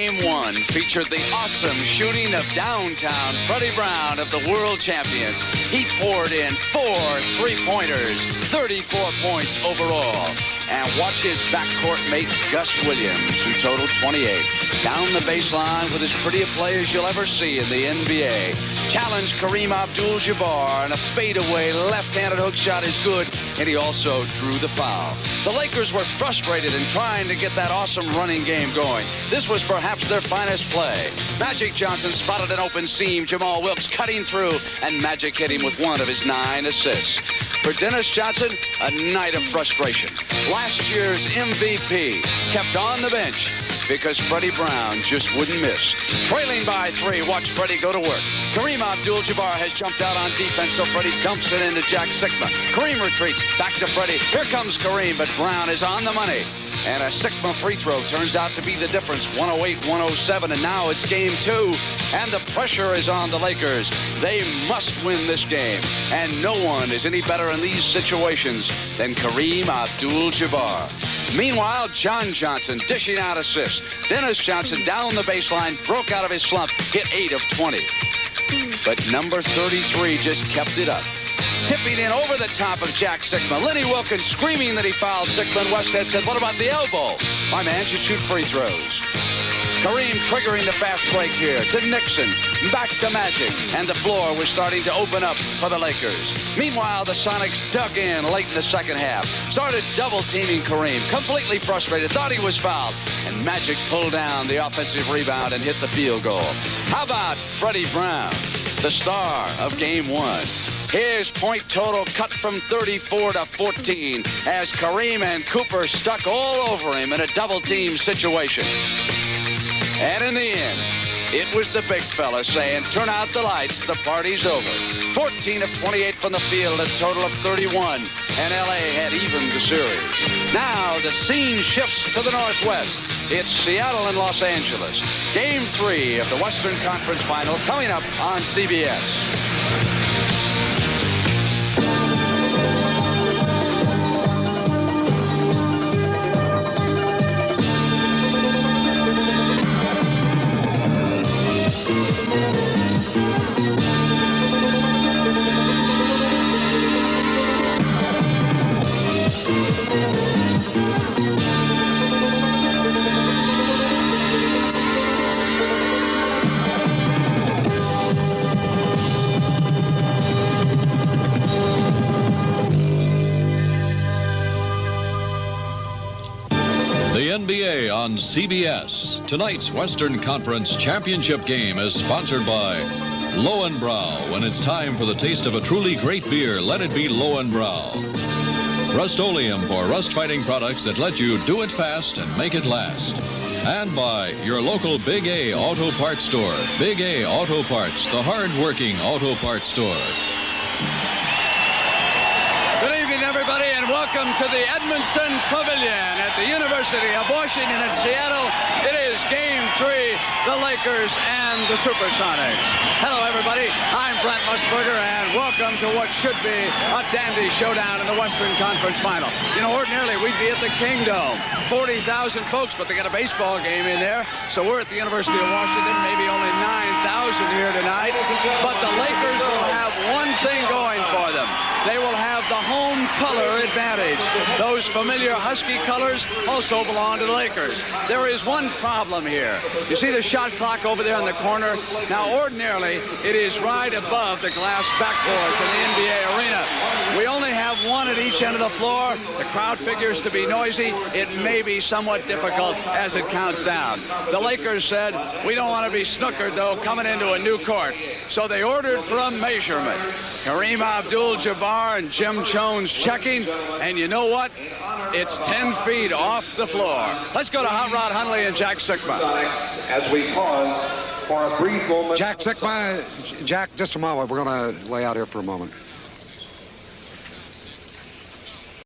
Game 1 featured the awesome shooting of downtown Freddie Brown of the world champions. He poured in 4 3-pointers, 34 points overall. And watch his backcourt mate, Gus Williams, who totaled 28. Down the baseline with as pretty a play as you'll ever see in the NBA. Challenged Kareem Abdul-Jabbar, and a fadeaway left-handed hook shot is good, and he also drew the foul. The Lakers were frustrated in trying to get that awesome running game going. This was perhaps their finest play. Magic Johnson spotted an open seam, Jamal Wilkes cutting through, and Magic hit him with 1 of his 9 assists. For Dennis Johnson, a night of frustration. Last year's MVP kept on the bench because Freddie Brown just wouldn't miss. Trailing by 3, watch Freddie go to work. Kareem Abdul-Jabbar has jumped out on defense, so Freddie dumps it into Jack Sikma. Kareem retreats, back to Freddie. Here comes Kareem, but Brown is on the money. And a Sikma free throw turns out to be the difference, 108-107, and now it's game 2, and the pressure is on the Lakers. They must win this game, and no one is any better in these situations than Kareem Abdul-Jabbar. Meanwhile, John Johnson dishing out assists. Dennis Johnson down the baseline, broke out of his slump, hit 8 of 20. But number 33 just kept it up. Tipping in over the top of Jack Sikma. Lenny Wilkins screaming that he fouled Sikma, and Westhead said, what about the elbow? My man should shoot free throws. Kareem triggering the fast break here to Nixon, back to Magic, and the floor was starting to open up for the Lakers. Meanwhile, the Sonics dug in late in the second half, started double-teaming Kareem, completely frustrated, thought he was fouled, and Magic pulled down the offensive rebound and hit the field goal. How about Freddie Brown, the star of Game 1? His point total cut from 34 to 14 as Kareem and Cooper stuck all over him in a double-team situation. And in the end, it was the big fella saying, turn out the lights, the party's over. 14 of 28 from the field, a total of 31, and L.A. had evened the series. Now the scene shifts to the Northwest. It's Seattle and Los Angeles. Game 3 of the Western Conference Final coming up on CBS. The NBA on CBS. Tonight's Western Conference Championship game is sponsored by Lowenbrau. When it's time for the taste of a truly great beer, let it be Lowenbrau. Rust-Oleum for rust-fighting products that let you do it fast and make it last. And by your local Big A Auto Parts store. Big A Auto Parts, the hard-working auto parts store. Good evening, everybody, and welcome to the Edmondson Pavilion at the University of Washington in Seattle. It is Game 3, the Lakers and the Supersonics. Hello, everybody. I'm Brent Musburger, and welcome to what should be a dandy showdown in the Western Conference Final. You know, ordinarily, we'd be at the Kingdome. 40,000 folks, but they got a baseball game in there, so we're at the University of Washington, maybe only 9,000 here tonight. But the Lakers will have one thing going for them. They will have the home color advantage. Those familiar Husky colors also belong to the Lakers. There is one problem here. You see the shot clock over there in the corner? Now, ordinarily, it is right above the glass backboards in the NBA arena. We only have one at each end of the floor. The crowd figures to be noisy. It may be somewhat difficult as it counts down. The Lakers said, we don't want to be snookered, though, coming into a new court. So they ordered for a measurement. Kareem Abdul-Jabbar and Jim Jones checking, and you know what? It's 10 feet off the floor. Let's go to Hot Rod Hundley and Jack Sikma. As we pause for a brief moment. Jack Sikma, Jack, just a moment. We're going to lay out here for a moment.